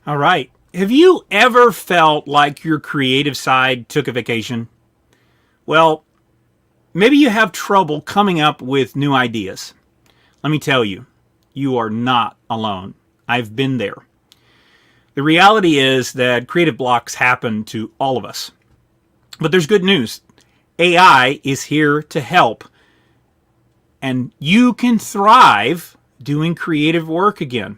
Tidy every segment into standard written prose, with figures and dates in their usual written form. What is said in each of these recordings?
All right. Have you ever felt like your creative side took a vacation? Well, maybe you have trouble coming up with new ideas. Let me tell you, you are not alone. I've been there. The reality is that creative blocks happen to all of us. But there's good news. AI is here to help, and you can thrive doing creative work again.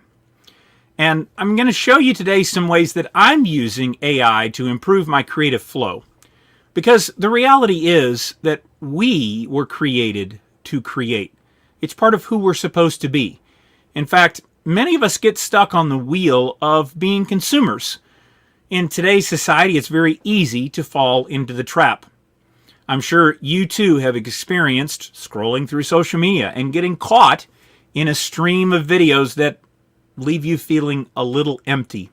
And I'm going to show you today some ways that I'm using AI to improve my creative flow. Because the reality is that we were created to create. It's part of who we're supposed to be. In fact, many of us get stuck on the wheel of being consumers. In today's society, it's very easy to fall into the trap. I'm sure you too have experienced scrolling through social media and getting caught in a stream of videos that leave you feeling a little empty.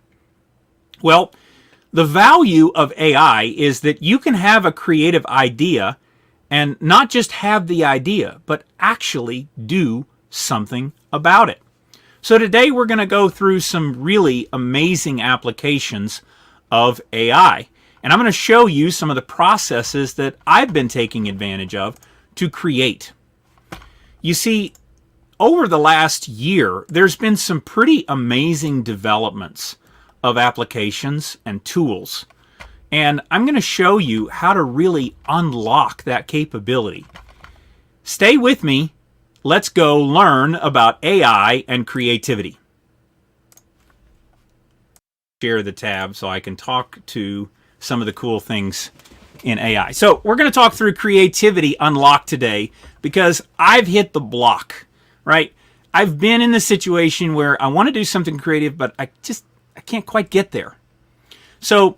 Well, the value of AI is that you can have a creative idea and not just have the idea, but actually do something about it. So today we're going to go through some really amazing applications of AI. And I'm going to show you some of the processes that I've been taking advantage of to create. You see, over the last year, there's been some pretty amazing developments of applications and tools. And I'm going to show you how to really unlock that capability. Stay with me. Let's go learn about AI and creativity. Share the tab so I can talk to some of the cool things in AI. So we're going to talk through creativity unlocked today because I've hit the block, right? I've been in the situation where I want to do something creative, but I can't quite get there. So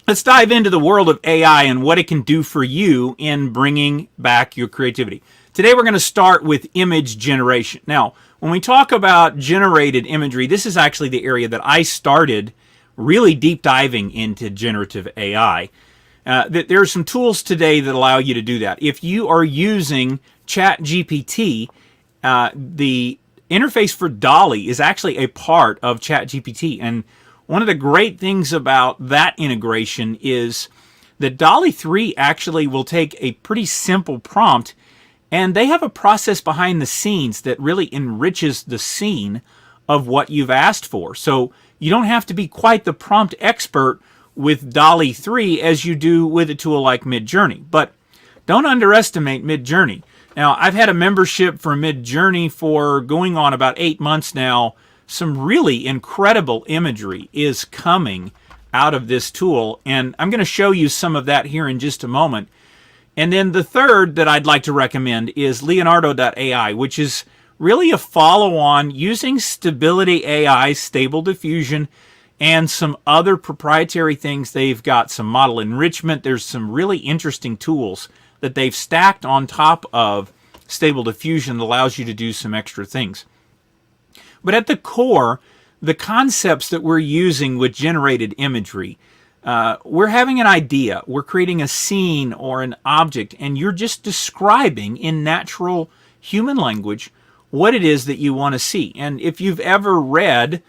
let's dive into the world of AI and what it can do for you in bringing back your creativity. Today we're going to start with image generation. Now, when we talk about generated imagery, this is actually the area that I started really deep diving into generative AI. There are some tools today that allow you to do that. If you are using ChatGPT, the interface for DALL-E is actually a part of ChatGPT. And one of the great things about that integration is that DALL-E 3 actually will take a pretty simple prompt, and they have a process behind the scenes that really enriches the scene of what you've asked for. So you don't have to be quite the prompt expert with DALL-E 3 as you do with a tool like Midjourney. But don't underestimate Midjourney. Now, I've had a membership for Midjourney for going on about 8 months now. Some really incredible imagery is coming out of this tool, and I'm going to show you some of that here in just a moment. And then the third that I'd like to recommend is Leonardo.ai, which is really a follow-on using Stability AI, Stable Diffusion, and some other proprietary things. They've got some model enrichment. There's some really interesting tools that they've stacked on top of Stable Diffusion that allows you to do some extra things. But at the core, the concepts that we're using with generated imagery, we're having an idea. We're creating a scene or an object, and you're just describing in natural human language what it is that you want to see. And if you've ever read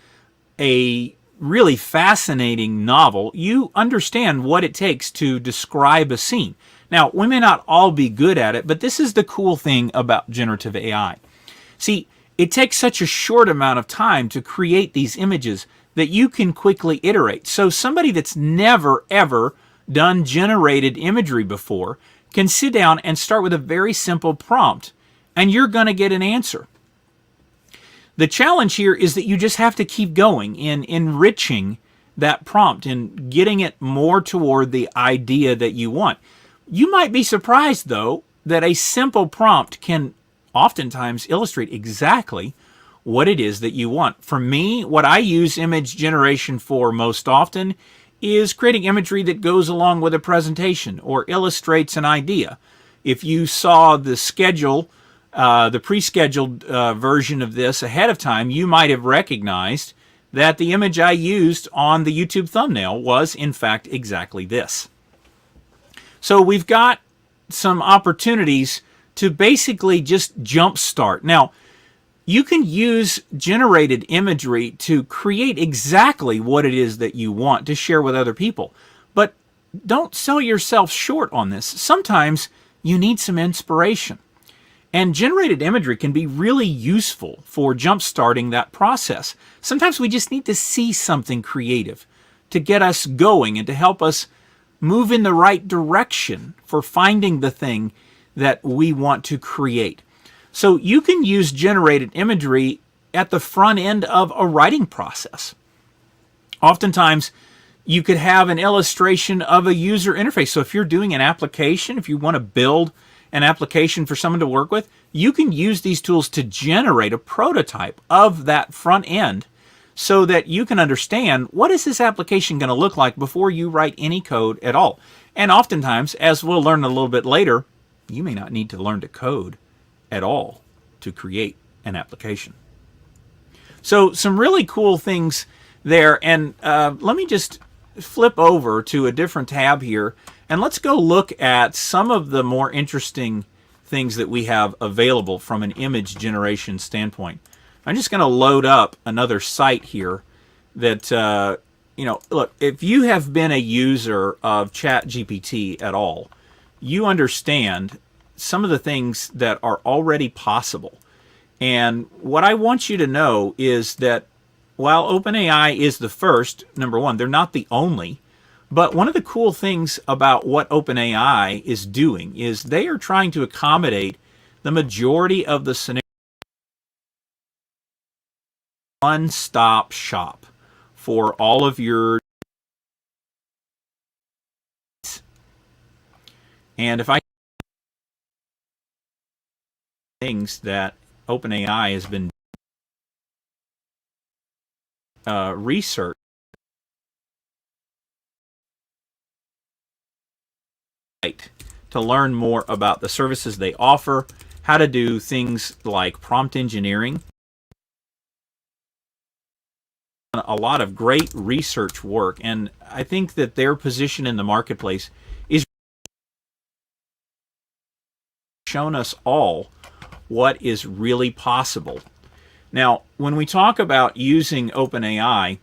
a really fascinating novel, you understand what it takes to describe a scene. Now, we may not all be good at it, but this is the cool thing about generative AI. See, it takes such a short amount of time to create these images that you can quickly iterate. So somebody that's never, ever done generated imagery before can sit down and start with a very simple prompt, and you're going to get an answer. The challenge here is that you just have to keep going in enriching that prompt and getting it more toward the idea that you want. You might be surprised, though, that a simple prompt can oftentimes illustrate exactly what it is that you want. For me, what I use image generation for most often is creating imagery that goes along with a presentation or illustrates an idea. If you saw the schedule, the pre-scheduled version of this ahead of time, you might have recognized that the image I used on the YouTube thumbnail was, in fact, exactly this. So we've got some opportunities to basically just jumpstart. Now, you can use generated imagery to create exactly what it is that you want to share with other people. But don't sell yourself short on this. Sometimes you need some inspiration. And generated imagery can be really useful for jump-starting that process. Sometimes we just need to see something creative to get us going and to help us move in the right direction for finding the thing that we want to create. So you can use generated imagery at the front end of a writing process. Oftentimes, you could have an illustration of a user interface. So if you're doing an application, if you want to build an application for someone to work with, you can use these tools to generate a prototype of that front end so that you can understand what is this application going to look like before you write any code at all. And oftentimes, as we'll learn a little bit later, you may not need to learn to code at all to create an application. So some really cool things there. And let me just flip over to a different tab here, and let's go look at some of the more interesting things that we have available from an image generation standpoint. I'm just going to load up another site here that, look, if you have been a user of ChatGPT at all, you understand some of the things that are already possible. And what I want you to know is that while OpenAI is the first, number one, they're not the only, but one of the cool things about what OpenAI is doing is they are trying to accommodate the majority of the scenarios. One-stop shop for all of your. And if I things that OpenAI has been research to learn more about the services they offer, how to do things like prompt engineering, a lot of great research work, and I think that their position in the marketplace is shown us all what is really possible. Now, when we talk about using OpenAI,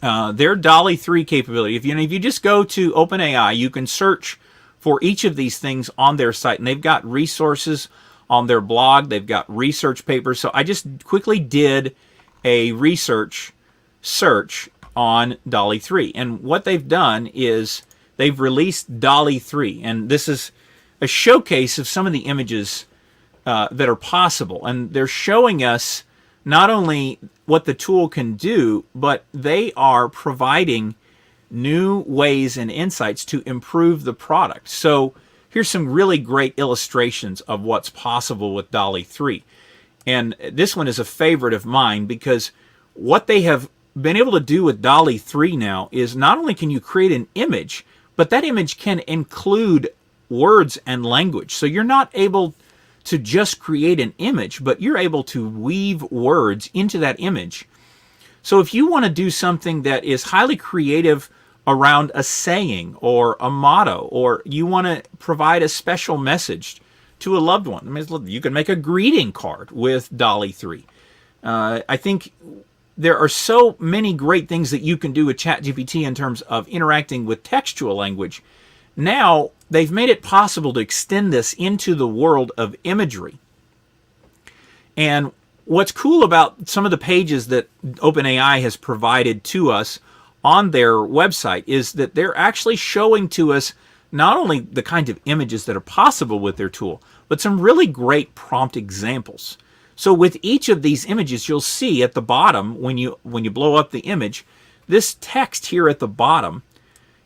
their DALL-E 3 capability, if you just go to OpenAI, you can search for each of these things on their site, and they've got resources on their blog, they've got research papers. So I just quickly did a research search on DALL-E 3, and what they've done is they've released DALL-E 3, and this is a showcase of some of the images that are possible, and they're showing us not only what the tool can do, but they are providing new ways and insights to improve the product. So here's some really great illustrations of what's possible with DALL-E 3. And this one is a favorite of mine because what they have been able to do with DALL-E 3 now is not only can you create an image, but that image can include words and language. So you're not able to just create an image, but you're able to weave words into that image. So if you want to do something that is highly creative around a saying or a motto, or you want to provide a special message to a loved one, I mean, you can make a greeting card with DALL-E 3. I think there are so many great things that you can do with ChatGPT in terms of interacting with textual language. Now, they've made it possible to extend this into the world of imagery. And what's cool about some of the pages that OpenAI has provided to us on their website is that they're actually showing to us not only the kinds of images that are possible with their tool, but some really great prompt examples. So with each of these images, you'll see at the bottom, when you blow up the image, this text here at the bottom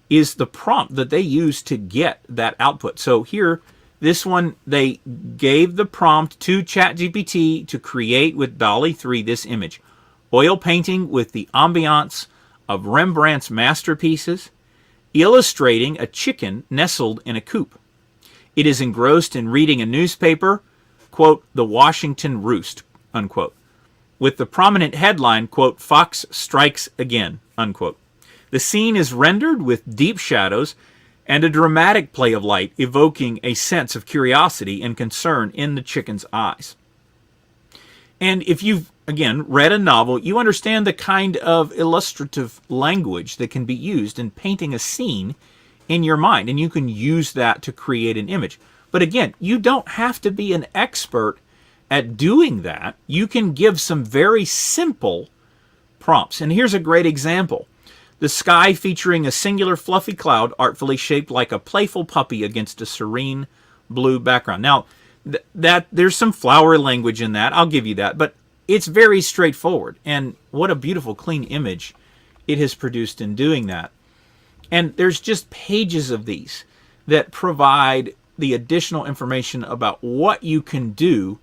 is the prompt that they use to get that output. So here, this one, they gave the prompt to ChatGPT to create with DALL-E 3 this image. Oil painting with the ambiance of Rembrandt's masterpieces, illustrating a chicken nestled in a coop. It is engrossed in reading a newspaper, quote, the Washington Roost, unquote, with the prominent headline, quote, Fox strikes again, unquote. The scene is rendered with deep shadows and a dramatic play of light, evoking a sense of curiosity and concern in the chicken's eyes. And if you've, again, read a novel, you understand the kind of illustrative language that can be used in painting a scene in your mind. And you can use that to create an image. But again, you don't have to be an expert at doing that. You can give some very simple prompts. And here's a great example. The sky featuring a singular fluffy cloud artfully shaped like a playful puppy against a serene blue background. Now, that there's some flowery language in that. I'll give you that. But it's very straightforward. And what a beautiful, clean image it has produced in doing that. And there's just pages of these that provide the additional information about what you can do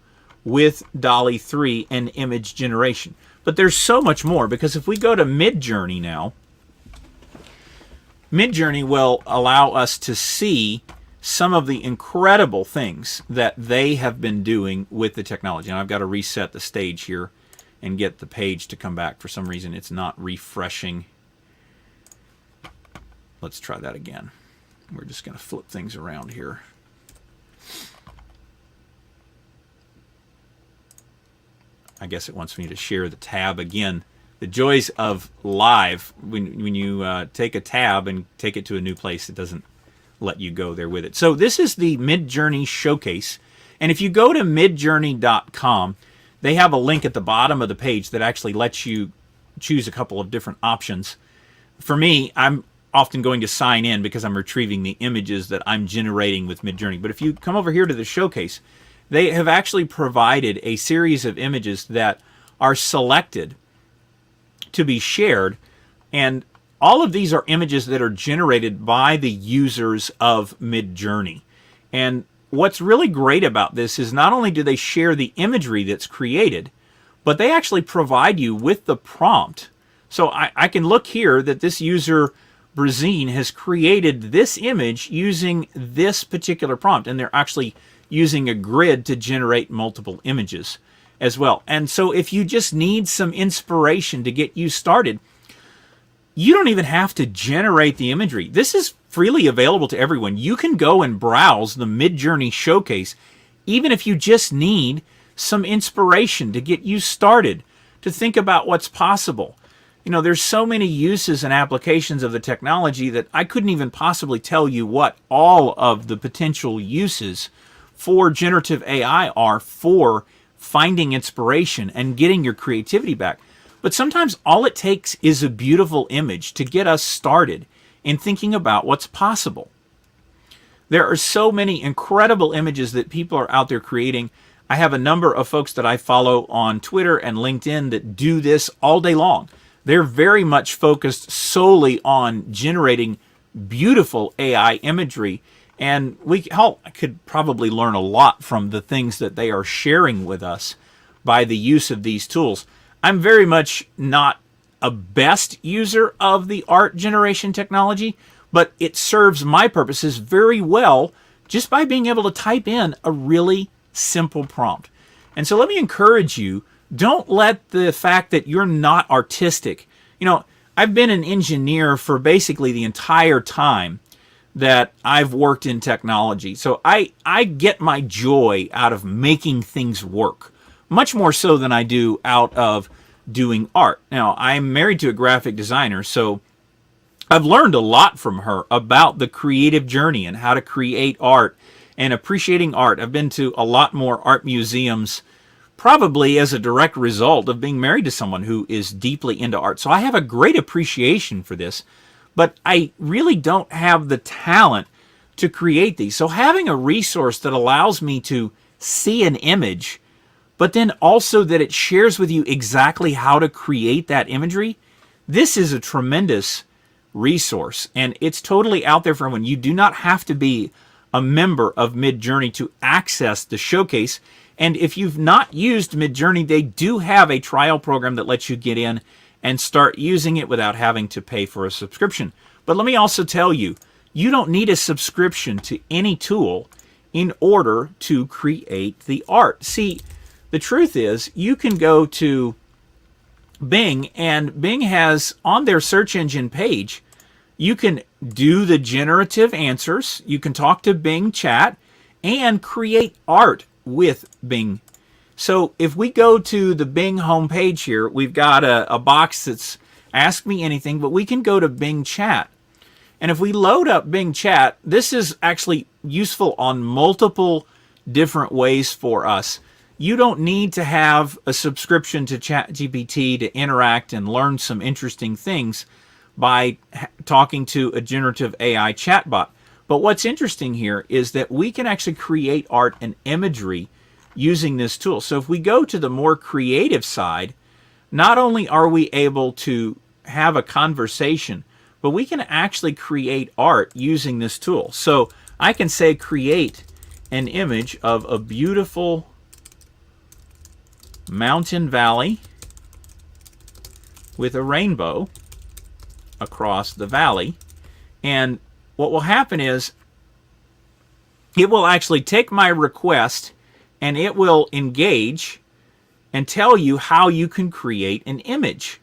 with DALL-E 3 and image generation. But there's so much more, because if we go to Midjourney now, Midjourney will allow us to see some of the incredible things that they have been doing with the technology. And I've got to reset the stage here and get the page to come back. For some reason, it's not refreshing. Let's try that again. We're just going to flip things around here. I guess it wants me to share the tab again. The joys of live, when you take a tab and take it to a new place, it doesn't let you go there with it. So this is the Midjourney Showcase. And if you go to midjourney.com, they have a link at the bottom of the page that actually lets you choose a couple of different options. For me, I'm often going to sign in because I'm retrieving the images that I'm generating with Midjourney. But if you come over here to the Showcase, they have actually provided a series of images that are selected to be shared. And all of these are images that are generated by the users of Midjourney. And what's really great about this is not only do they share the imagery that's created, but they actually provide you with the prompt. So I can look here that this user, Brazine, has created this image using this particular prompt. And they're actually using a grid to generate multiple images as well. And so if you just need some inspiration to get you started, you don't even have to generate the imagery. This is freely available to everyone. You can go and browse the Midjourney Showcase, even if you just need some inspiration to get you started, to think about what's possible. You know, there's so many uses and applications of the technology that I couldn't even possibly tell you what all of the potential uses for generative AI are for finding inspiration and getting your creativity back. But sometimes all it takes is a beautiful image to get us started in thinking about what's possible. There are so many incredible images that people are out there creating. I have a number of folks that I follow on Twitter and LinkedIn that do this all day long. They're very much focused solely on generating beautiful AI imagery. And I could probably learn a lot from the things that they are sharing with us by the use of these tools. I'm very much not a best user of the art generation technology, but it serves my purposes very well just by being able to type in a really simple prompt. And so let me encourage you, don't let the fact that you're not artistic. You know, I've been an engineer for basically the entire time that I've worked in technology. So I get my joy out of making things work, much more so than I do out of doing art. Now, I'm married to a graphic designer, so I've learned a lot from her about the creative journey and how to create art and appreciating art. I've been to a lot more art museums, probably as a direct result of being married to someone who is deeply into art. So I have a great appreciation for this. But I really don't have the talent to create these. So having a resource that allows me to see an image, but then also that it shares with you exactly how to create that imagery, this is a tremendous resource. And it's totally out there for everyone. You do not have to be a member of Midjourney to access the showcase. And if you've not used Midjourney, they do have a trial program that lets you get in and start using it without having to pay for a subscription. But let me also tell you, you don't need a subscription to any tool in order to create the art. See, the truth is, you can go to Bing, and Bing has on their search engine page, you can do the generative answers, you can talk to Bing Chat, and create art with Bing. So if we go to the Bing homepage here, we've got a box that's Ask Me Anything, but we can go to Bing Chat. And if we load up Bing Chat, this is actually useful on multiple different ways for us. You don't need to have a subscription to ChatGPT to interact and learn some interesting things by talking to a generative AI chatbot. But what's interesting here is that we can actually create art and imagery using this tool. So if we go to the more creative side, not only are we able to have a conversation, but we can actually create art using this tool. So I can say create an image of a beautiful mountain valley with a rainbow across the valley. And what will happen is it will actually take my request and it will engage and tell you how you can create an image.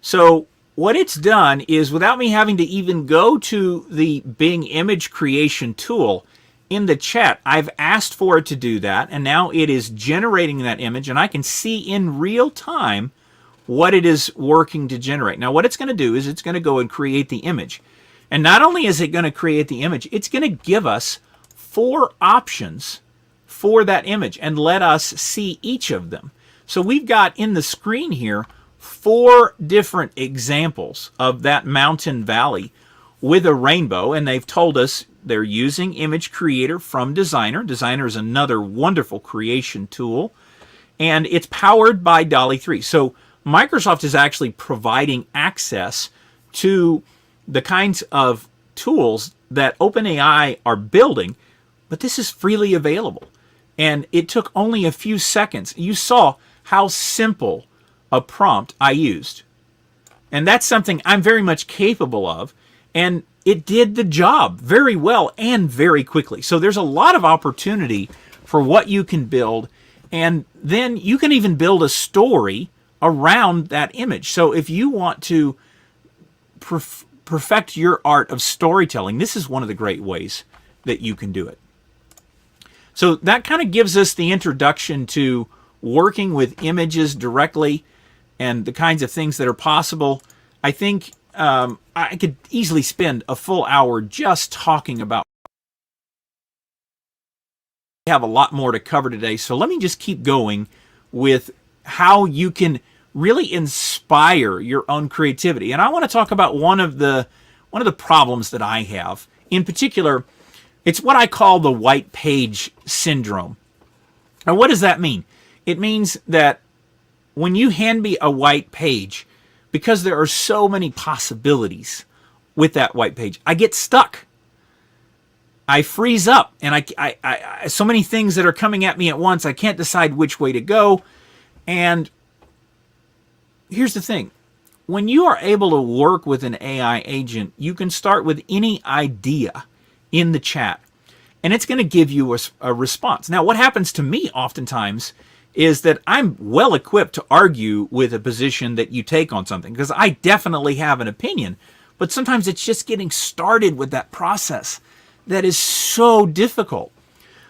So what it's done is, without me having to even go to the Bing image creation tool, in the chat, I've asked for it to do that, and now it is generating that image, and I can see in real time what it is working to generate. Now, what it's going to do is it's going to go and create the image. And not only is it going to create the image, it's going to give us 4 options for that image and let us see each of them. So we've got in the screen here 4 different examples of that mountain valley with a rainbow, and they've told us they're using Image Creator from Designer. Designer is another wonderful creation tool, and it's powered by DALL-E 3. So Microsoft is actually providing access to the kinds of tools that OpenAI are building, but this is freely available. And it took only a few seconds. You saw how simple a prompt I used. And that's something I'm very much capable of. And it did the job very well and very quickly. So there's a lot of opportunity for what you can build. And then you can even build a story around that image. So if you want to perfect your art of storytelling, this is one of the great ways that you can do it. So that kind of gives us the introduction to working with images directly and the kinds of things that are possible. I think I could easily spend a full hour just talking about. We have a lot more to cover today, so let me just keep going with how you can really inspire your own creativity. And I want to talk about one of the problems that I have. In particular, it's what I call the white page syndrome. Now, what does that mean? It means that when you hand me a white page, because there are so many possibilities with that white page, I get stuck. I freeze up, and I so many things that are coming at me at once, I can't decide which way to go. And here's the thing. When you are able to work with an AI agent, you can start with any idea in the chat, and it's going to give you a response. Now, what happens to me oftentimes is that I'm well equipped to argue with a position that you take on something, because I definitely have an opinion, but sometimes it's just getting started with that process that is so difficult.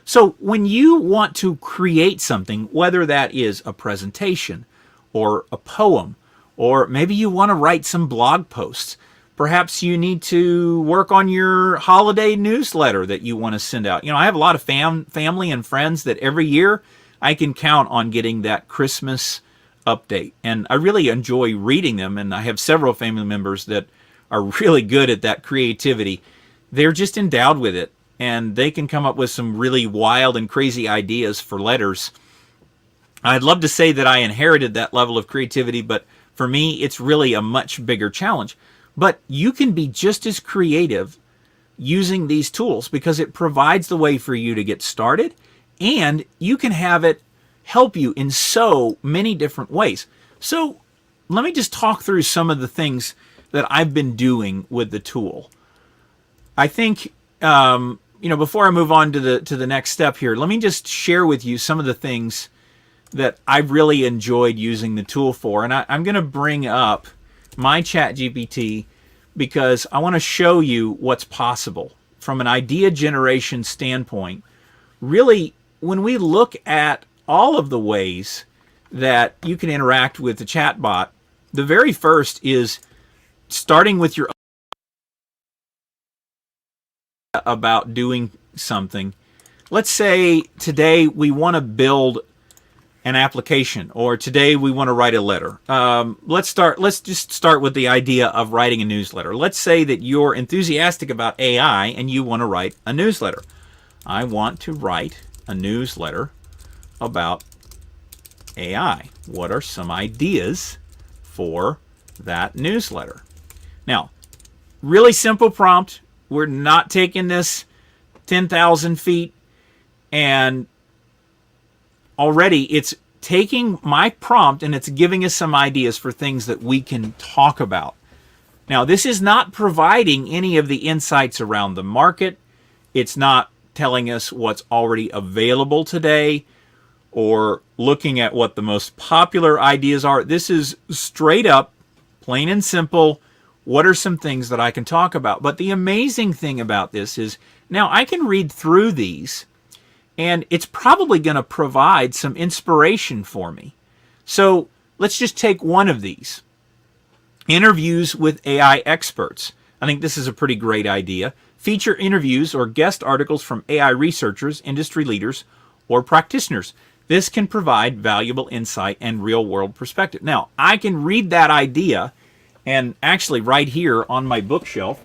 So when you want to create something, whether that is a presentation or a poem, or maybe you want to write some blog posts, perhaps you need to work on your holiday newsletter that you want to send out. You know, I have a lot of family and friends that every year I can count on getting that Christmas update. And I really enjoy reading them. And I have several family members that are really good at that creativity. They're just endowed with it. And they can come up with some really wild and crazy ideas for letters. I'd love to say that I inherited that level of creativity, but for me, it's really a much bigger challenge. But you can be just as creative using these tools, because it provides the way for you to get started, and you can have it help you in so many different ways. So let me just talk through some of the things that I've been doing with the tool. I think, before I move on to the next step here, let me just share with you some of the things that I've really enjoyed using the tool for. And I'm going to bring up my ChatGPT because I want to show you what's possible from an idea generation standpoint. Really, when we look at all of the ways that you can interact with the chatbot. The very first is starting with your about doing something. Let's say today we want to build an application, or today we want to write a letter. Let's just start with the idea of writing a newsletter. Let's say that you're enthusiastic about AI and you want to write a newsletter. I want to write a newsletter about AI. What are some ideas for that newsletter? Now, really simple prompt. We're not taking this 10,000 feet, and already it's taking my prompt and it's giving us some ideas for things that we can talk about. Now, this is not providing any of the insights around the market. It's not telling us what's already available today or looking at what the most popular ideas are. This is straight up, plain and simple, what are some things that I can talk about? But the amazing thing about this is now I can read through these and it's probably going to provide some inspiration for me. So let's just take one of these. Interviews with AI experts. I think this is a pretty great idea. Feature interviews or guest articles from AI researchers, industry leaders, or practitioners. This can provide valuable insight and real-world perspective. Now, I can read that idea, and actually right here on my bookshelf,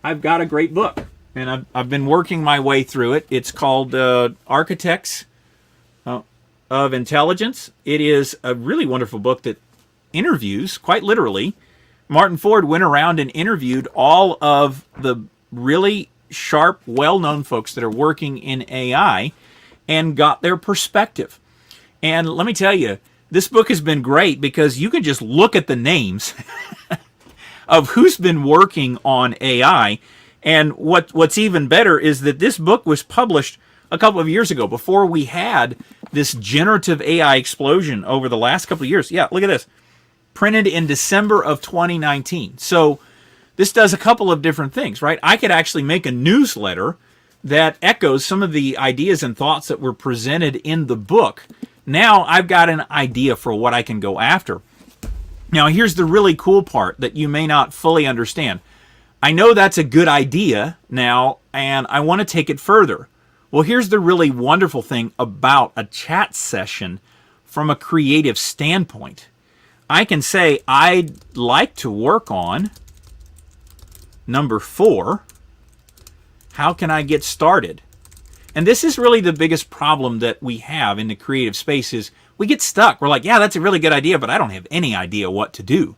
I've got a great book. And I've been working my way through it. It's called Architects of Intelligence. It is a really wonderful book that interviews, quite literally. Martin Ford went around and interviewed all of the really sharp, well-known folks that are working in AI and got their perspective. And let me tell you, this book has been great because you can just look at the names of who's been working on AI. And what's even better is that this book was published a couple of years ago, before we had this generative AI explosion over the last couple of years. Yeah, look at this. Printed in December of 2019. So this does a couple of different things, right? I could actually make a newsletter that echoes some of the ideas and thoughts that were presented in the book. Now I've got an idea for what I can go after. Now here's the really cool part that you may not fully understand. I know that's a good idea now, and I want to take it further. Well, here's the really wonderful thing about a chat session from a creative standpoint. I can say, I'd like to work on number 4. How can I get started? And this is really the biggest problem that we have in the creative space is we get stuck. We're like, yeah, that's a really good idea, but I don't have any idea what to do.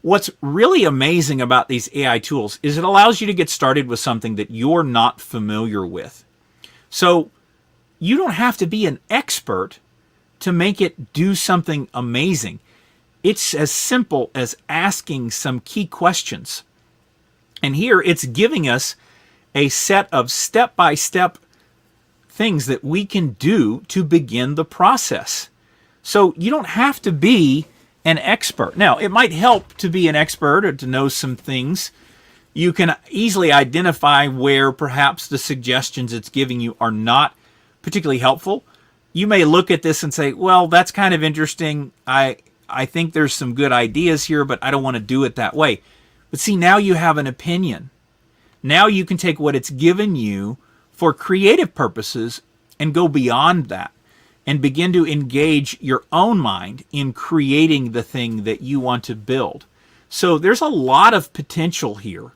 What's really amazing about these AI tools is it allows you to get started with something that you're not familiar with. So you don't have to be an expert to make it do something amazing. It's as simple as asking some key questions. And here it's giving us a set of step-by-step things that we can do to begin the process. So you don't have to be an expert. Now, it might help to be an expert or to know some things. You can easily identify where perhaps the suggestions it's giving you are not particularly helpful. You may look at this and say, well, that's kind of interesting. I think there's some good ideas here, but I don't want to do it that way. But see, now you have an opinion. Now you can take what it's given you for creative purposes and go beyond that and begin to engage your own mind in creating the thing that you want to build. So there's a lot of potential here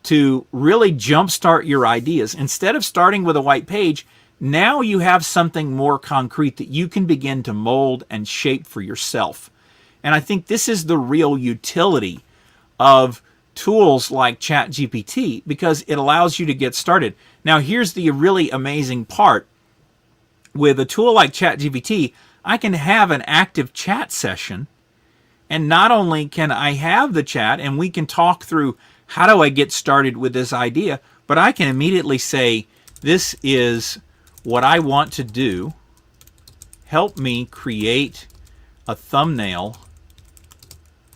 to really jumpstart your ideas. Instead of starting with a white page, now you have something more concrete that you can begin to mold and shape for yourself. And I think this is the real utility of tools like ChatGPT, because it allows you to get started. Now, here's the really amazing part. With a tool like ChatGPT, I can have an active chat session, and not only can I have the chat and we can talk through how do I get started with this idea, but I can immediately say, this is what I want to do. Help me create a thumbnail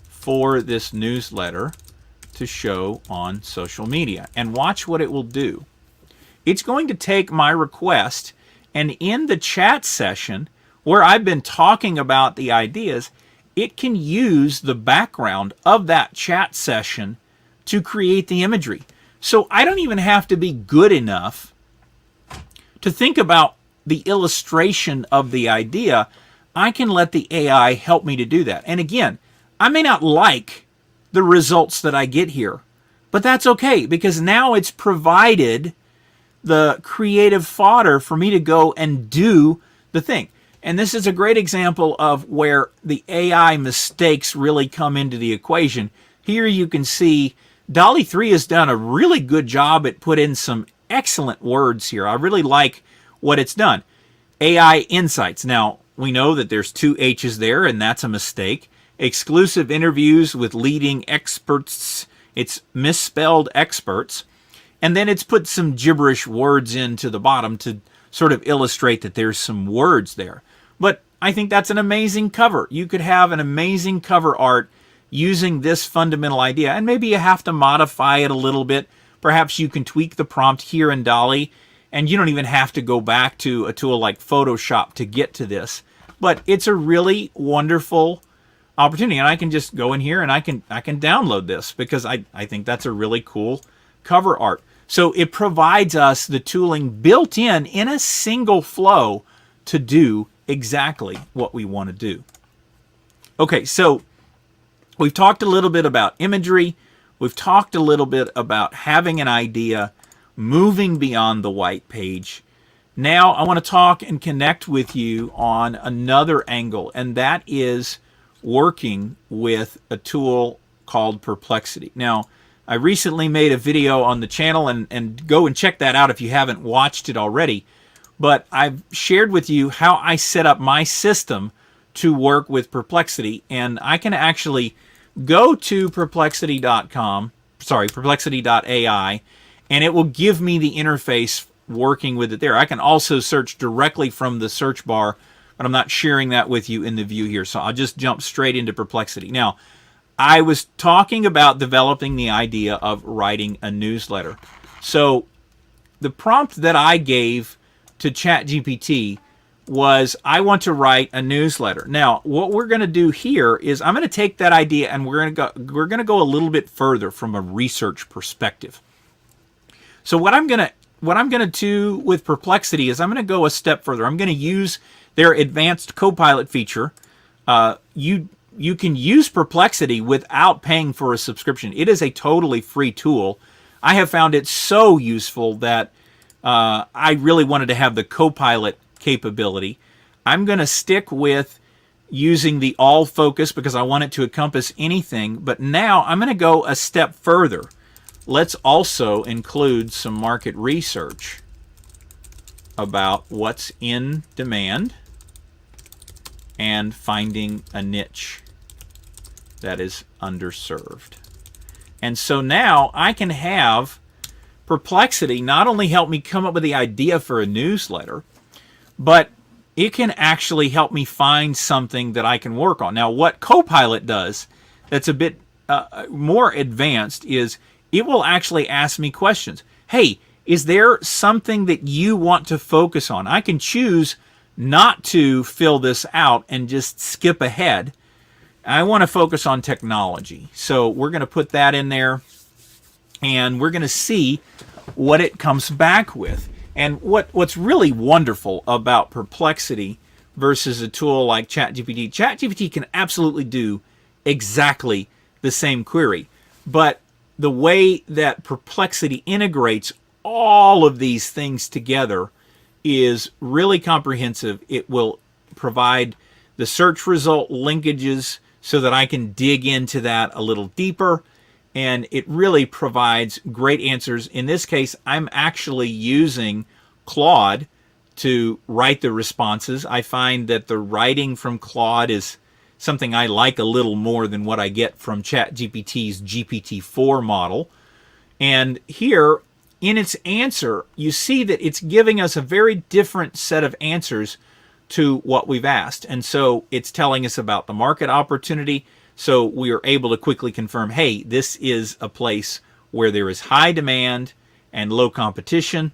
for this newsletter to show on social media, and watch what it will do. It's going to take my request, and in the chat session, where I've been talking about the ideas, it can use the background of that chat session to create the imagery. So I don't even have to be good enough to think about the illustration of the idea. I can let the AI help me to do that. And again, I may not like the results that I get here, but that's okay, because now it's provided the creative fodder for me to go and do the thing. And this is a great example of where the AI mistakes really come into the equation. Here you can see DALL-E 3 has done a really good job at put in some excellent words here. I really like what it's done. AI Insights. Now, we know that there's two H's there, and that's a mistake. Exclusive interviews with leading experts. It's misspelled experts. And then it's put some gibberish words into the bottom to sort of illustrate that there's some words there. But I think that's an amazing cover. You could have an amazing cover art using this fundamental idea, and maybe you have to modify it a little bit. Perhaps you can tweak the prompt here in DALL-E, and you don't even have to go back to a tool like Photoshop to get to this. But it's a really wonderful opportunity, and I can just go in here and I can download this, because I think that's a really cool cover art. So it provides us the tooling built in a single flow to do exactly what we want to do. Okay, so we've talked a little bit about imagery. We've talked a little bit about having an idea, moving beyond the white page. Now I want to talk and connect with you on another angle, and that is working with a tool called Perplexity. Now, I recently made a video on the channel, and go and check that out if you haven't watched it already. But I've shared with you how I set up my system to work with Perplexity, and I can actually go to perplexity.com, perplexity.ai, and it will give me the interface working with it there. I can also search directly from the search bar, but I'm not sharing that with you in the view here, so I'll just jump straight into Perplexity. Now, I was talking about developing the idea of writing a newsletter. So the prompt that I gave to ChatGPT was, I want to write a newsletter. Now, what we're going to do here is I'm going to take that idea and we're going to go a little bit further from a research perspective. So what I'm going to do with Perplexity is I'm going to go a step further. I'm going to use their advanced Copilot feature. You can use Perplexity without paying for a subscription. It is a totally free tool. I have found it so useful that I really wanted to have the Copilot capability. I'm going to stick with using the all focus because I want it to encompass anything. But now I'm going to go a step further. Let's also include some market research about what's in demand and finding a niche that is underserved. And so now I can have Perplexity not only help me come up with the idea for a newsletter, but it can actually help me find something that I can work on. Now, what Copilot does that's a bit more advanced is it will actually ask me questions. Hey, is there something that you want to focus on? I can choose not to fill this out and just skip ahead. I want to focus on technology. So we're going to put that in there, and we're going to see what it comes back with. And what's really wonderful about Perplexity versus a tool like ChatGPT, ChatGPT can absolutely do exactly the same query. But the way that Perplexity integrates all of these things together is really comprehensive. It will provide the search result linkages so that I can dig into that a little deeper. And it really provides great answers. In this case, I'm actually using Claude to write the responses. I find that the writing from Claude is something I like a little more than what I get from ChatGPT's GPT-4 model. And here, in its answer, you see that it's giving us a very different set of answers to what we've asked. And so it's telling us about the market opportunity. So we are able to quickly confirm, hey, this is a place where there is high demand and low competition.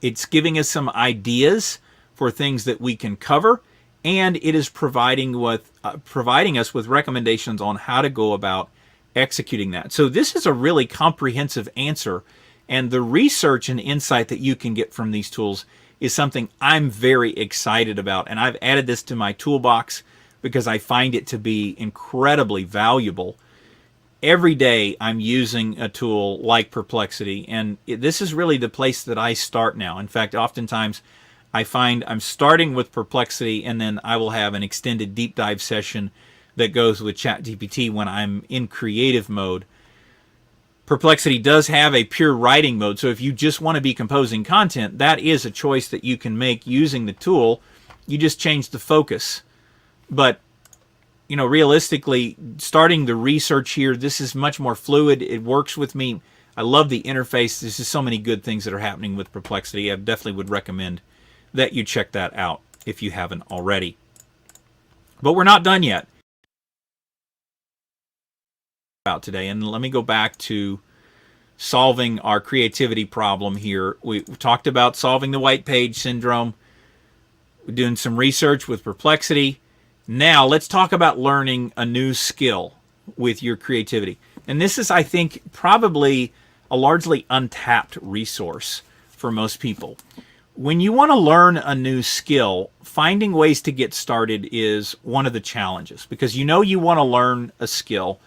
It's giving us some ideas for things that we can cover. and it is providing us with recommendations on how to go about executing that. So this is a really comprehensive answer, and the research and insight that you can get from these tools is something I'm very excited about, and I've added this to my toolbox because I find it to be incredibly valuable. Every day I'm using a tool like Perplexity, and this is really the place that I start now. In fact, oftentimes I find I'm starting with Perplexity, and then I will have an extended deep dive session that goes with ChatGPT when I'm in creative mode. Perplexity does have a pure writing mode, so if you just want to be composing content, that is a choice that you can make using the tool. You just change the focus. But, you know, realistically, starting the research here, this is much more fluid. It works with me. I love the interface. There's just so many good things that are happening with Perplexity. I definitely would recommend that you check that out if you haven't already. But we're not done yet about today, and let me go back to solving our creativity problem here. We talked about solving the white page syndrome. We're doing some research with Perplexity. Now let's talk about learning a new skill with your creativity. And this is, I think, probably a largely untapped resource for most people. When you want to learn a new skill, finding ways to get started is one of the challenges, because you know you want to learn a skill,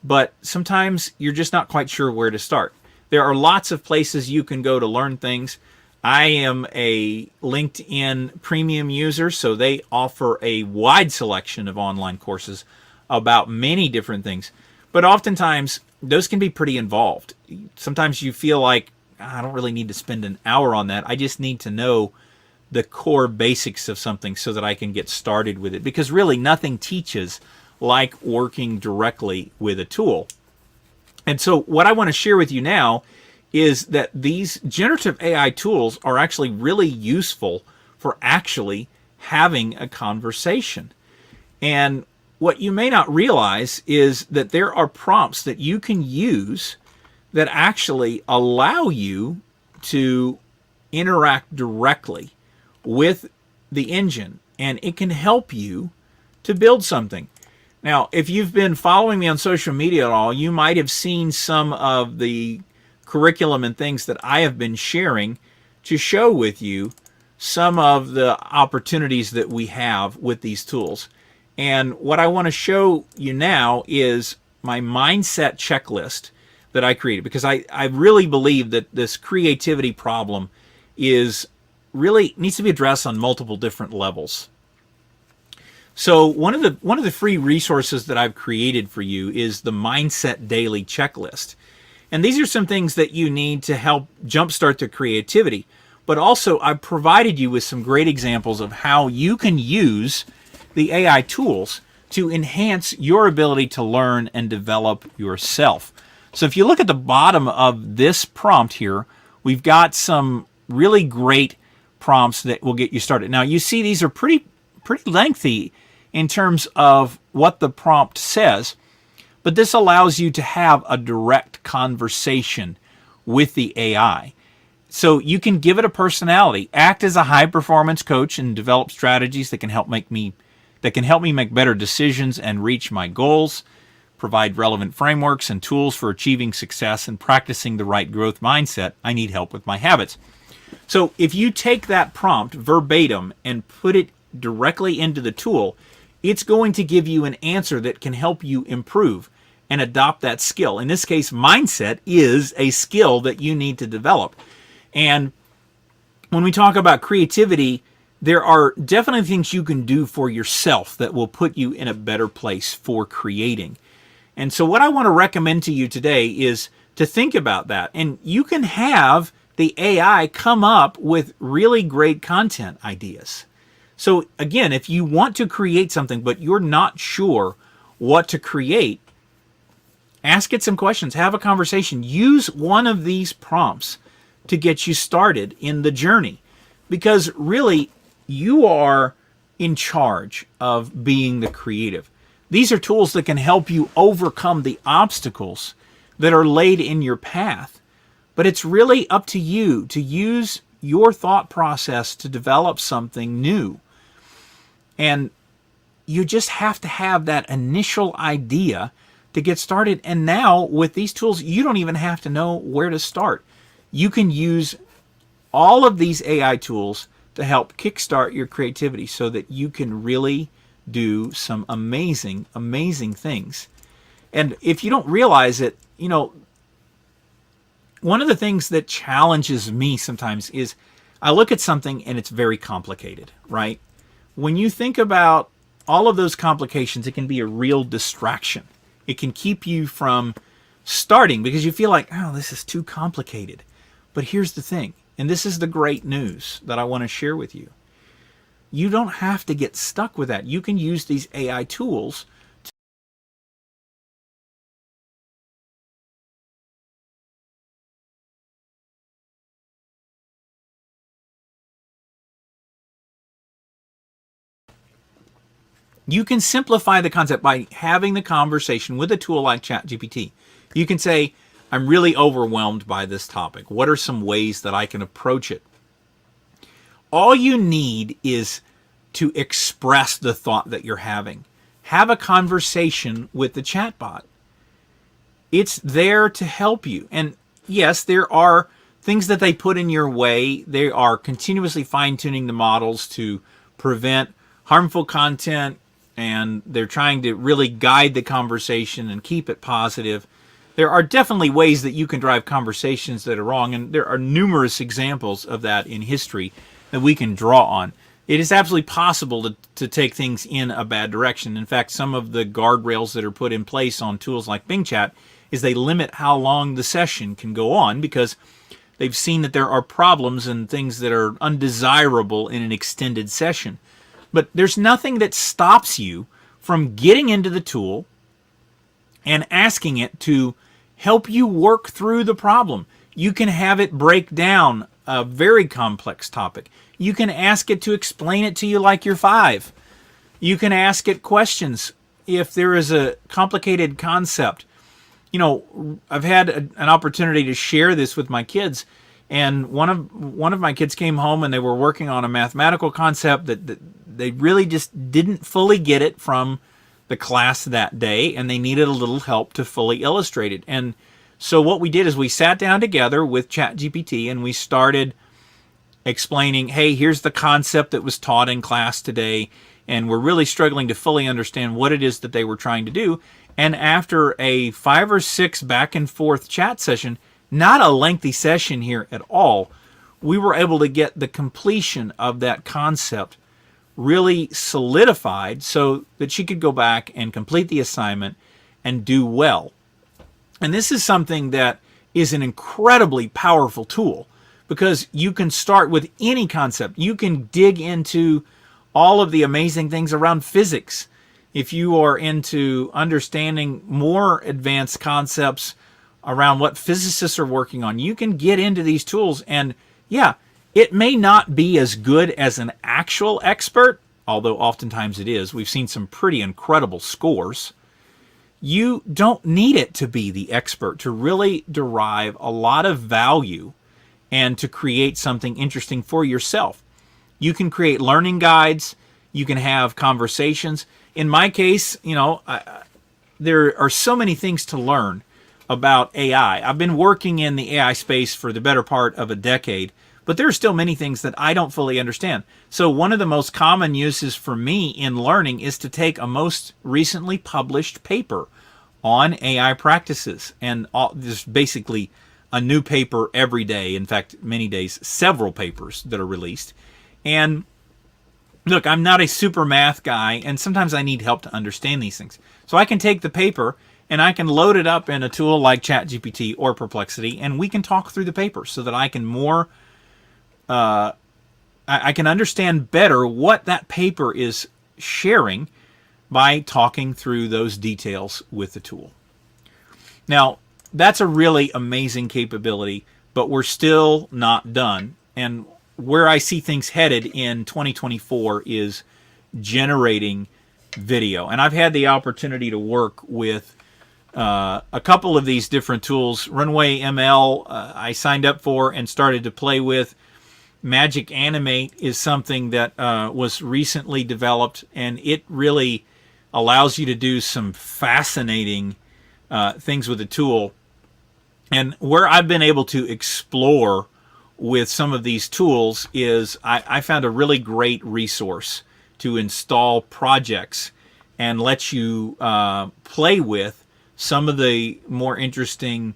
but sometimes you're just not quite sure where to start. There are lots of places you can go to learn things. I am a LinkedIn premium user, so they offer a wide selection of online courses about many different things. But oftentimes, those can be pretty involved. Sometimes you feel like, I don't really need to spend an hour on that. I just need to know the core basics of something so that I can get started with it. Because really, nothing teaches like working directly with a tool. And so what I want to share with you now is that these generative AI tools are actually really useful for actually having a conversation. And what you may not realize is that there are prompts that you can use that actually allow you to interact directly with the engine, and it can help you to build something. Now, if you've been following me on social media at all, you might have seen some of the curriculum and things that I have been sharing to show with you some of the opportunities that we have with these tools. And what I want to show you now is my mindset checklist that I created, because I really believe that this creativity problem is really needs to be addressed on multiple different levels. So one of the free resources that I've created for you is the Mindset Daily Checklist. And these are some things that you need to help jumpstart the creativity. But also, I've provided you with some great examples of how you can use the AI tools to enhance your ability to learn and develop yourself. So if you look at the bottom of this prompt here, we've got some really great prompts that will get you started. Now, you see these are pretty lengthy in terms of what the prompt says, but this allows you to have a direct conversation with the AI. So you can give it a personality, act as a high-performance coach, and develop strategies that can help me make better decisions and reach my goals, provide relevant frameworks and tools for achieving success and practicing the right growth mindset. I need help with my habits. So if you take that prompt verbatim and put it directly into the tool, it's going to give you an answer that can help you improve and adopt that skill. In this case, mindset is a skill that you need to develop. And when we talk about creativity, there are definitely things you can do for yourself that will put you in a better place for creating. And so what I want to recommend to you today is to think about that. And you can have the AI come up with really great content ideas. So again, if you want to create something, but you're not sure what to create, ask it some questions, have a conversation, use one of these prompts to get you started in the journey. Because really, you are in charge of being the creative. These are tools that can help you overcome the obstacles that are laid in your path. But it's really up to you to use your thought process to develop something new. And you just have to have that initial idea to get started. And now with these tools, you don't even have to know where to start. You can use all of these AI tools to help kickstart your creativity so that you can really do some amazing, amazing things. And if you don't realize it, you know, one of the things that challenges me sometimes is I look at something and it's very complicated, right? When you think about all of those complications, it can be a real distraction. It can keep you from starting because you feel like, oh, this is too complicated. But here's the thing, and this is the great news that I want to share with you. You don't have to get stuck with that. You can use these AI tools You can simplify the concept by having the conversation with a tool like ChatGPT. You can say, I'm really overwhelmed by this topic. What are some ways that I can approach it? All you need is to express the thought that you're having. Have a conversation with the chatbot. It's there to help you. And yes, there are things that they put in your way. They are continuously fine-tuning the models to prevent harmful content, and they're trying to really guide the conversation and keep it positive. There are definitely ways that you can drive conversations that are wrong, and there are numerous examples of that in history that we can draw on. It is absolutely possible to take things in a bad direction. In fact, some of the guardrails that are put in place on tools like Bing Chat is they limit how long the session can go on because they've seen that there are problems and things that are undesirable in an extended session. But there's nothing that stops you from getting into the tool and asking it to help you work through the problem. You can have it break down a very complex topic. You can ask it to explain it to you like you're 5. You can ask it questions if there is a complicated concept. You know, I've had an opportunity to share this with my kids, and one of my kids came home and they were working on a mathematical concept that they really just didn't fully get it from the class that day, and they needed a little help to fully illustrate it. And so what we did is we sat down together with ChatGPT and we started explaining, hey, here's the concept that was taught in class today, and we're really struggling to fully understand what it is that they were trying to do. And after a 5 or 6 back and forth chat session, not a lengthy session here at all, we were able to get the completion of that concept really solidified so that she could go back and complete the assignment and do well. And this is something that is an incredibly powerful tool because you can start with any concept. You can dig into all of the amazing things around physics. If you are into understanding more advanced concepts around what physicists are working on, you can get into these tools. And yeah, it may not be as good as an actual expert, although oftentimes it is. We've seen some pretty incredible scores. You don't need it to be the expert to really derive a lot of value and to create something interesting for yourself. You can create learning guides. You can have conversations. In my case, you know, there are so many things to learn about AI. I've been working in the AI space for the better part of a decade, but there are still many things that I don't fully understand. So one of the most common uses for me in learning is to take a most recently published paper on AI practices. And there's basically a new paper every day. In fact, many days, several papers that are released. And look, I'm not a super math guy, and sometimes I need help to understand these things. So I can take the paper and I can load it up in a tool like ChatGPT or Perplexity, and we can talk through the paper so that I can I can understand better what that paper is sharing by talking through those details with the tool. Now, that's a really amazing capability, but we're still not done. And where I see things headed in 2024 is generating video. And I've had the opportunity to work with a couple of these different tools. Runway ML I signed up for and started to play with. Magic Animate is something that was recently developed, and it really allows you to do some fascinating things with the tool. And where I've been able to explore with some of these tools is I found a really great resource to install projects and let you play with some of the more interesting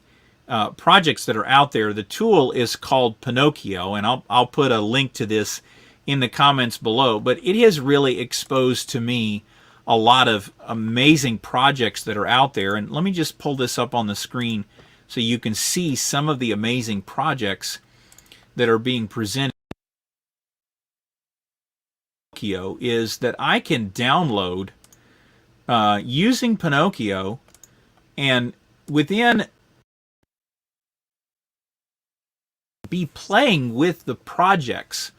projects that are out there. The tool is called Pinocchio, and I'll put a link to this in the comments below, but it has really exposed to me a lot of amazing projects that are out there. And let me just pull this up on the screen so you can see some of the amazing projects that are being presented. Pinocchio is that I can download using Pinocchio, and within be playing with the projects.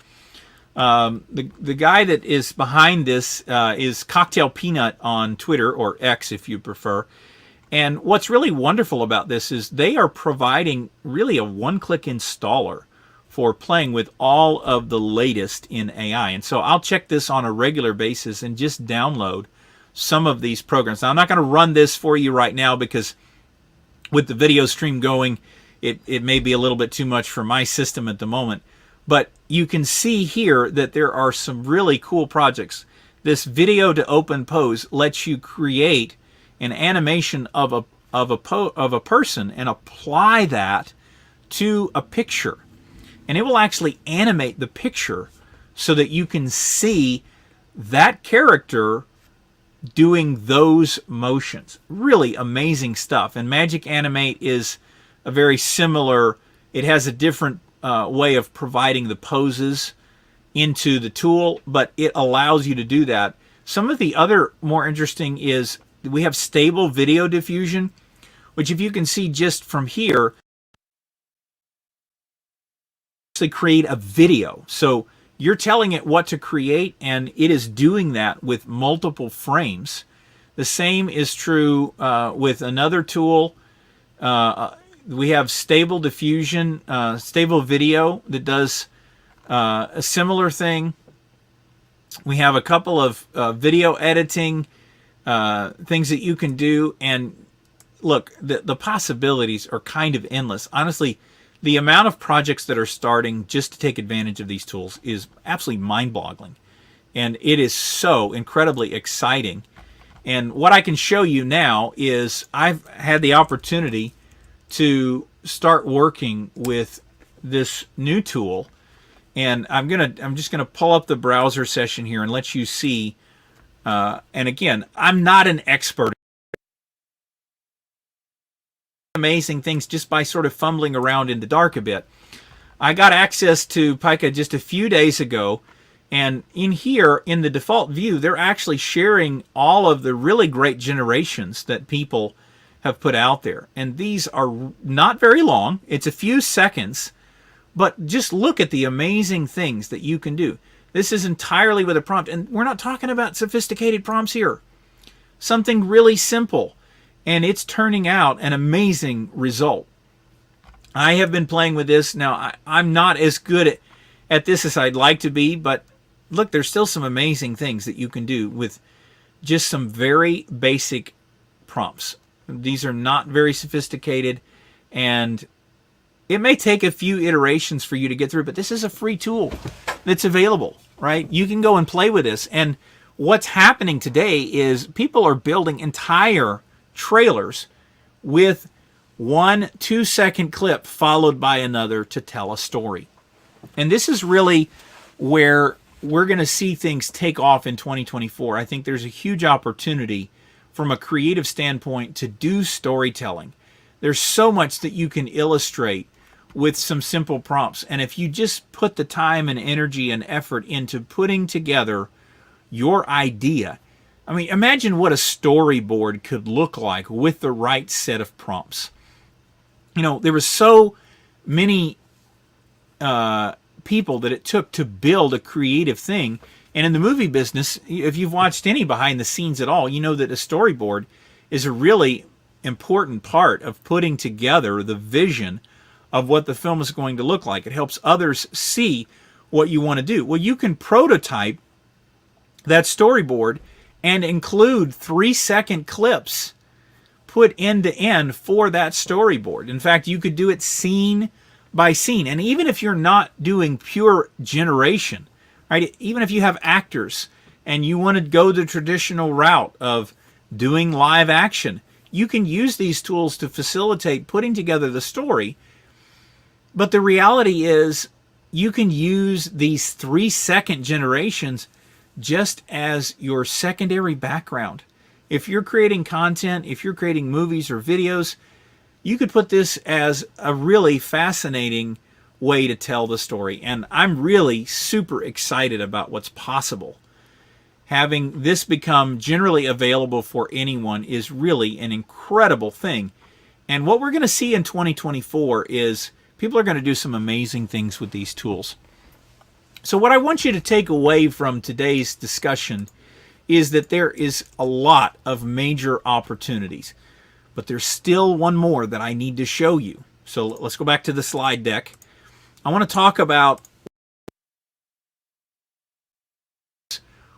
The guy that is behind this is Cocktail Peanut on Twitter, or X if you prefer. And what's really wonderful about this is they are providing really a one-click installer for playing with all of the latest in AI. And so I'll check this on a regular basis and just download some of these programs. Now, I'm not going to run this for you right now because with the video stream going, it may be a little bit too much for my system at the moment. But you can see here that there are some really cool projects. This video to open pose lets you create an animation of a person and apply that to a picture. And it will actually animate the picture so that you can see that character doing those motions. Really amazing stuff. And Magic Animate is a very similar, it has a different way of providing the poses into the tool, but it allows you to do that. Some of the other more interesting is we have stable video diffusion, which if you can see just from here, actually create a video. So you're telling it what to create, and it is doing that with multiple frames. The same is true with another tool. We have stable diffusion, stable video that does a similar thing. We have a couple of video editing things that you can do. And look, the possibilities are kind of endless. Honestly, the amount of projects that are starting just to take advantage of these tools is absolutely mind-boggling. And it is so incredibly exciting. And what I can show you now is I've had the opportunity to start working with this new tool, and I'm just gonna pull up the browser session here and let you see. And again, I'm not an expert. Amazing things just by sort of fumbling around in the dark a bit. I got access to Pica just a few days ago, and in here in the default view, they're actually sharing all of the really great generations that people have put out there. And these are not very long. It's a few seconds, but just look at the amazing things that you can do. This is entirely with a prompt, and we're not talking about sophisticated prompts here. Something really simple, and it's turning out an amazing result. I have been playing with this. Now, I'm not as good at this as I'd like to be, but look, there's still some amazing things that you can do with just some very basic prompts. These are not very sophisticated, and it may take a few iterations for you to get through, but this is a free tool that's available, right? You can go and play with this. And what's happening today is people are building entire trailers with 1 2-second clip followed by another to tell a story. And this is really where we're going to see things take off in 2024. I think there's a huge opportunity from a creative standpoint to do storytelling. There's so much that you can illustrate with some simple prompts. And if you just put the time and energy and effort into putting together your idea, I mean, imagine what a storyboard could look like with the right set of prompts. You know, there were so many people that it took to build a creative thing. And in the movie business, if you've watched any behind the scenes at all, you know that a storyboard is a really important part of putting together the vision of what the film is going to look like. It helps others see what you want to do. Well, you can prototype that storyboard and include 3-second clips put end to end for that storyboard. In fact, you could do it scene by scene. And even if you're not doing pure generation, right? Even if you have actors and you want to go the traditional route of doing live action, you can use these tools to facilitate putting together the story. But the reality is you can use these 3-second generations just as your secondary background. If you're creating content, if you're creating movies or videos, you could put this as a really fascinating way to tell the story. And I'm really super excited about what's possible. Having this become generally available for anyone is really an incredible thing. And what we're going to see in 2024 is people are going to do some amazing things with these tools. So what I want you to take away from today's discussion is that there is a lot of major opportunities, but there's still one more that I need to show you. So let's go back to the slide deck. I want to talk about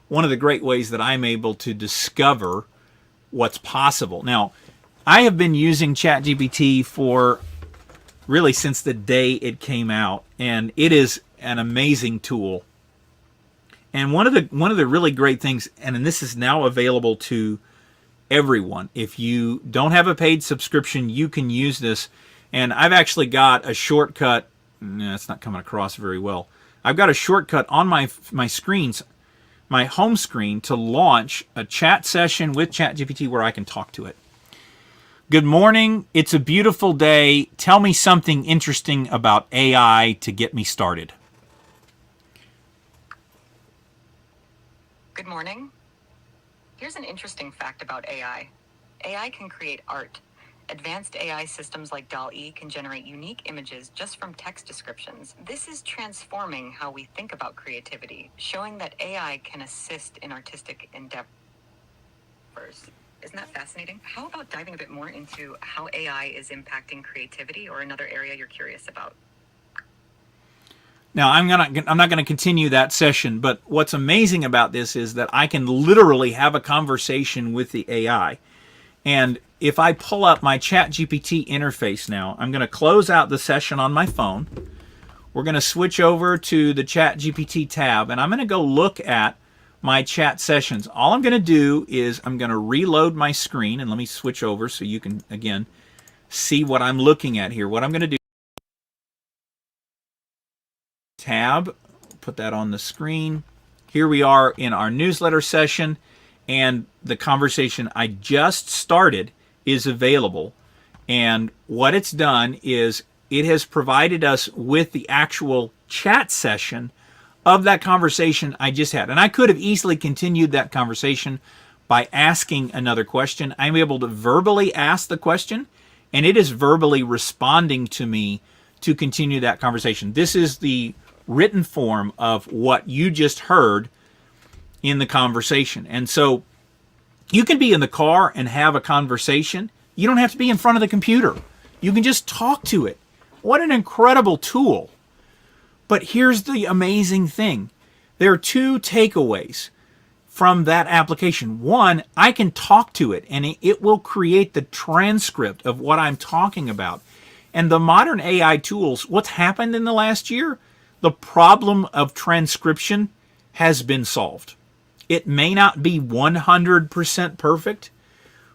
one of the great ways that I'm able to discover what's possible. Now, I have been using ChatGPT for really since the day it came out, and it is an amazing tool. And one of the really great things, and this is now available to everyone. If you don't have a paid subscription, you can use this. And I've actually got a shortcut. No, it's not coming across very well. I've got a shortcut on my screens, my home screen, to launch a chat session with ChatGPT where I can talk to it. Good morning. It's a beautiful day. Tell me something interesting about AI to get me started. Good morning. Here's an interesting fact about AI. AI can create art. Advanced AI systems like DALL-E can generate unique images just from text descriptions. This is transforming how we think about creativity, showing that AI can assist in artistic endeavors. Isn't that fascinating? How about diving a bit more into how AI is impacting creativity, or another area you're curious about? Now, I'm not going to continue that session, but what's amazing about this is that I can literally have a conversation with the AI. And if I pull up my ChatGPT interface now, I'm going to close out the session on my phone. We're going to switch over to the ChatGPT tab, and I'm going to go look at my chat sessions. All I'm going to do is I'm going to reload my screen, and let me switch over so you can, again, see what I'm looking at here. What I'm going to do, tab, put that on the screen. Here we are in our newsletter session, and the conversation I just started is available. And what it's done is it has provided us with the actual chat session of that conversation I just had. And I could have easily continued that conversation by asking another question. I'm able to verbally ask the question, and it is verbally responding to me to continue that conversation. This is the written form of what you just heard in the conversation. And so you can be in the car and have a conversation. You don't have to be in front of the computer. You can just talk to it. What an incredible tool. But here's the amazing thing. There are two takeaways from that application. One, I can talk to it and it will create the transcript of what I'm talking about. And the modern AI tools, what's happened in the last year? The problem of transcription has been solved. It may not be 100% perfect,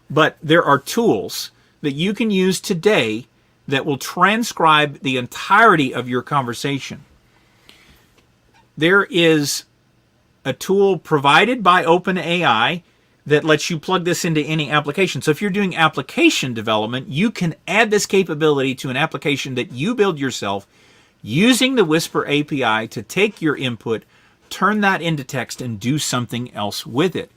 but there are tools that you can use today that will transcribe the entirety of your conversation. There is a tool provided by OpenAI that lets you plug this into any application. So if you're doing application development, you can add this capability to an application that you build yourself using the Whisper API to take your input, turn that into text, and do something else with it.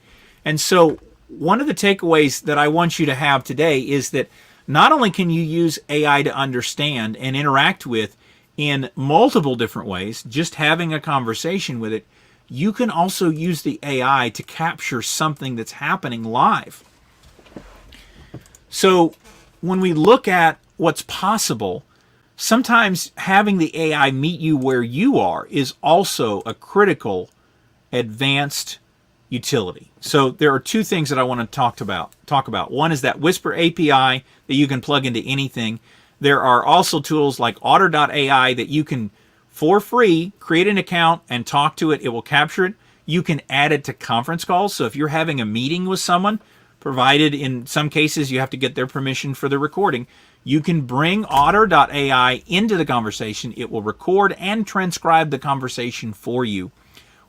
And so one of the takeaways that I want you to have today is that not only can you use AI to understand and interact with in multiple different ways, just having a conversation with it, you can also use the AI to capture something that's happening live. So when we look at what's possible, sometimes having the AI meet you where you are is also a critical advanced utility. So there are two things that I want to talk about. One is that Whisper API that you can plug into anything. There are also tools like Otter.ai that you can, for free, create an account and talk to it. It will capture it. You can add it to conference calls. So if you're having a meeting with someone, provided in some cases you have to get their permission for the recording, you can bring Otter.ai into the conversation. It will record and transcribe the conversation for you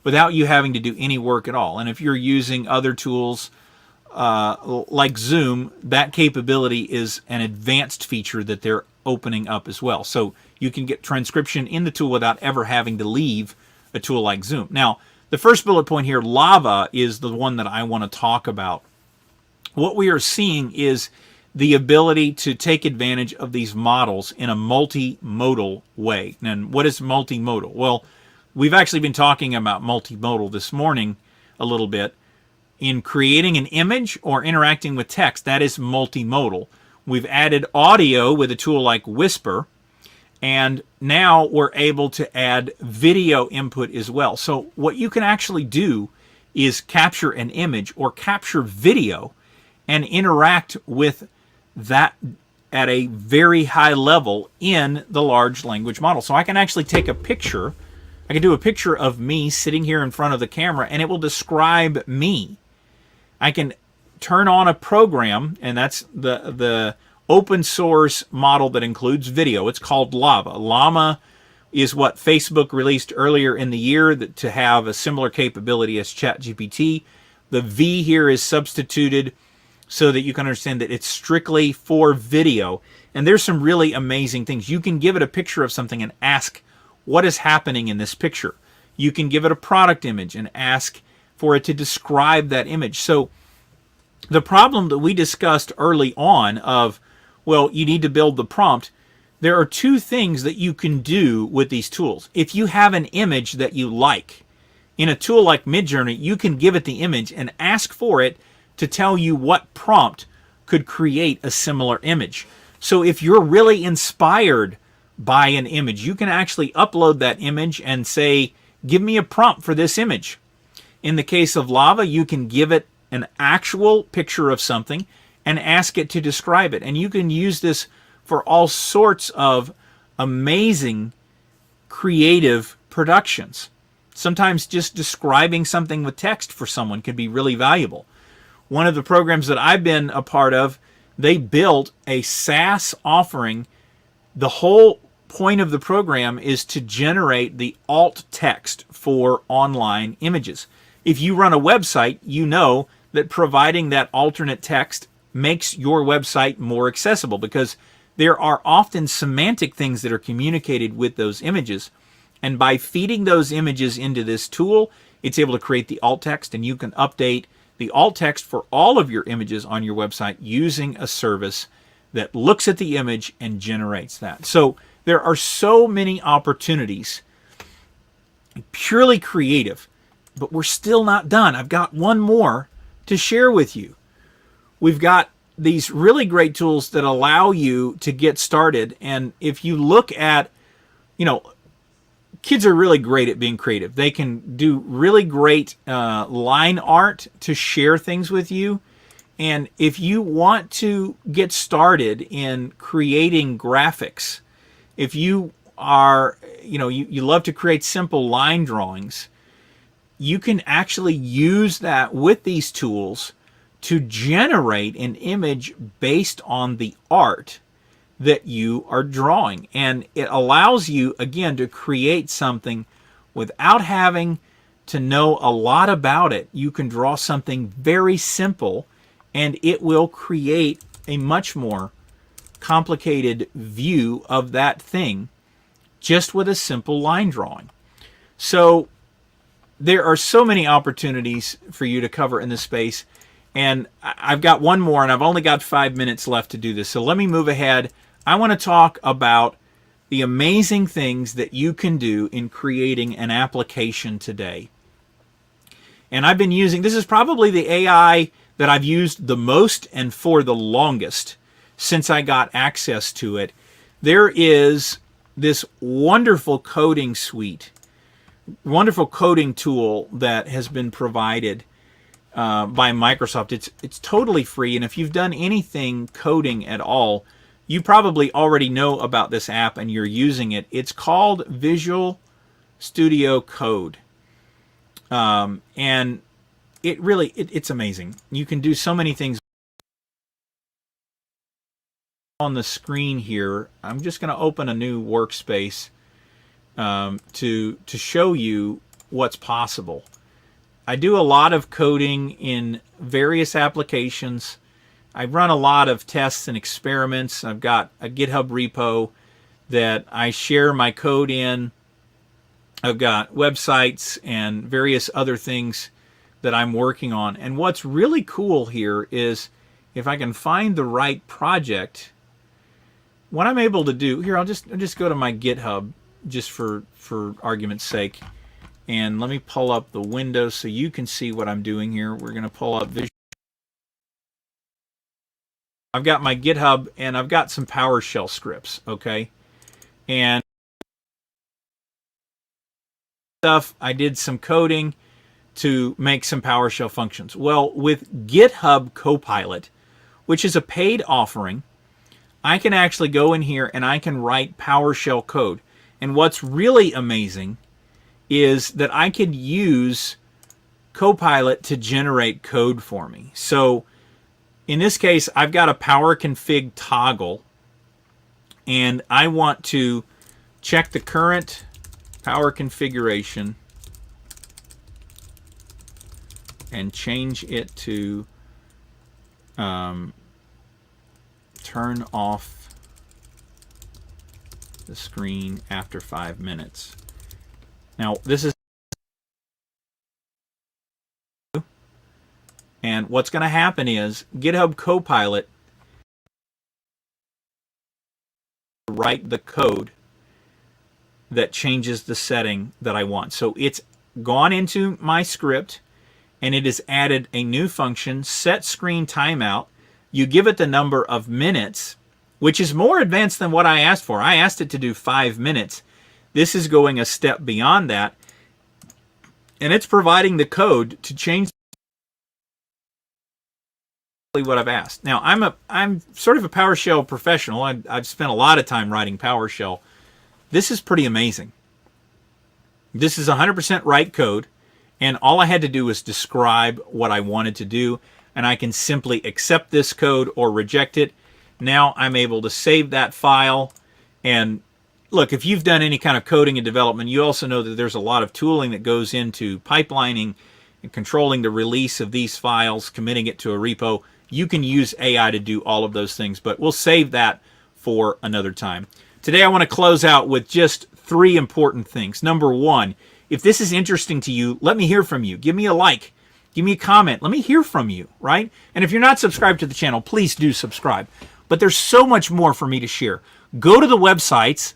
without you having to do any work at all. And if you're using other tools like Zoom, that capability is an advanced feature that they're opening up as well. So you can get transcription in the tool without ever having to leave a tool like Zoom. Now, the first bullet point here, Lava, is the one that I want to talk about. What we are seeing is the ability to take advantage of these models in a multimodal way. And what is multimodal? Well, we've actually been talking about multimodal this morning a little bit. In creating an image or interacting with text, that is multimodal. We've added audio with a tool like Whisper, and now we're able to add video input as well. So what you can actually do is capture an image or capture video and interact with that at a very high level in the large language model. So I can actually take a picture. I can do a picture of me sitting here in front of the camera, and it will describe me. I can turn on a program, and that's the open source model that includes video. It's called Lava. Llama is what Facebook released earlier in the year to have a similar capability as ChatGPT. The V here is substituted so that you can understand that it's strictly for video. And there's some really amazing things. You can give it a picture of something and ask what is happening in this picture. You can give it a product image and ask for it to describe that image. So the problem that we discussed early on of, well, you need to build the prompt, there are two things that you can do with these tools. If you have an image that you like, in a tool like Midjourney, you can give it the image and ask for it to tell you what prompt could create a similar image. So if you're really inspired by an image, you can actually upload that image and say, give me a prompt for this image. In the case of Lava, you can give it an actual picture of something and ask it to describe it. And you can use this for all sorts of amazing creative productions. Sometimes just describing something with text for someone can be really valuable. One of the programs that I've been a part of, they built a SaaS offering. The whole point of the program is to generate the alt text for online images. If you run a website, you know that providing that alternate text makes your website more accessible because there are often semantic things that are communicated with those images. And by feeding those images into this tool, it's able to create the alt text, and you can update the alt text for all of your images on your website using a service that looks at the image and generates that. So there are so many opportunities, purely creative, but we're still not done. I've got one more to share with you. We've got these really great tools that allow you to get started. And if you look at, kids are really great at being creative. They can do really great line art to share things with you. And if you want to get started in creating graphics, if you are, you love to create simple line drawings, you can actually use that with these tools to generate an image based on the art that you are drawing. And it allows you, again, to create something without having to know a lot about it. You can draw something very simple, and it will create a much more complicated view of that thing just with a simple line drawing. So there are so many opportunities for you to cover in this space. And I've got one more, and I've only got 5 minutes left to do this. So let me move ahead. I want to talk about the amazing things that you can do in creating an application today. And I've been using, this is probably the AI that I've used the most and for the longest since I got access to it. there is this wonderful coding suite, wonderful coding tool that has been provided by Microsoft. It's totally free, and if you've done anything coding at all, you probably already know about this app and you're using it. It's called Visual Studio Code, and it's amazing. You can do so many things on the screen here. I'm just going to open a new workspace to show you what's possible. I do a lot of coding in various applications. I run a lot of tests and experiments. I've got a GitHub repo that I share my code in. I've got websites and various other things that I'm working on. And what's really cool here is if I can find the right project, what I'm able to do here, I'll just go to my GitHub just for argument's sake, and let me pull up the window so you can see what I'm doing here. We're going to pull up Visual. I've got my GitHub and I've got some PowerShell scripts, okay? And stuff, I did some coding to make some PowerShell functions. Well, with GitHub Copilot, which is a paid offering, I can actually go in here and I can write PowerShell code. And what's really amazing is that I could use Copilot to generate code for me. So in this case, I've got a power config toggle, and I want to check the current power configuration and change it to turn off the screen after 5 minutes. Now this is, and what's going to happen is GitHub Copilot write the code that changes the setting that I want. So it's gone into my script and it has added a new function, set screen timeout. You give it the number of minutes, which is more advanced than what I asked for. I asked it to do 5 minutes. This is going a step beyond that, and it's providing the code to change what I've asked. Now, I'm sort of a PowerShell professional. I've spent a lot of time writing PowerShell. This is pretty amazing. This is 100% right code, and all I had to do was describe what I wanted to do, and I can simply accept this code or reject it. Now I'm able to save that file. And look, if you've done any kind of coding and development, you also know that there's a lot of tooling that goes into pipelining and controlling the release of these files, committing it to a repo. You can use AI to do all of those things, but we'll save that for another time. Today I want to close out with just 3 important things. Number 1, if this is interesting to you, let me hear from you. Give me a like. Give me a comment. Let me hear from you, right? And if you're not subscribed to the channel, please do subscribe. But there's so much more for me to share. Go to the websites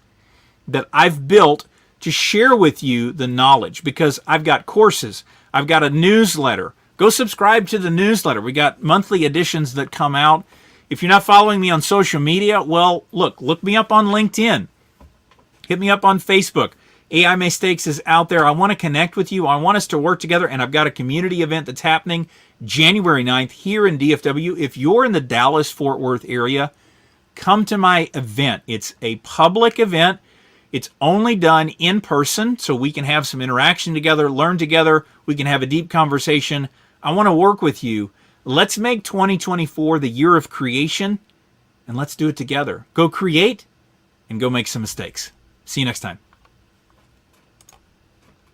that I've built to share with you the knowledge, because I've got courses. I've got a newsletter. Go subscribe to the newsletter. We got monthly editions that come out. If you're not following me on social media, well, look me up on LinkedIn. Hit me up on Facebook. AI Mistakes is out there. I want to connect with you. I want us to work together, and I've got a community event that's happening January 9th here in DFW. If you're in the Dallas-Fort Worth area, come to my event. It's a public event. It's only done in person, so we can have some interaction together, learn together. We can have a deep conversation. I want to work with you. Let's make 2024 the year of creation, and let's do it together. Go create and go make some mistakes. See you next time.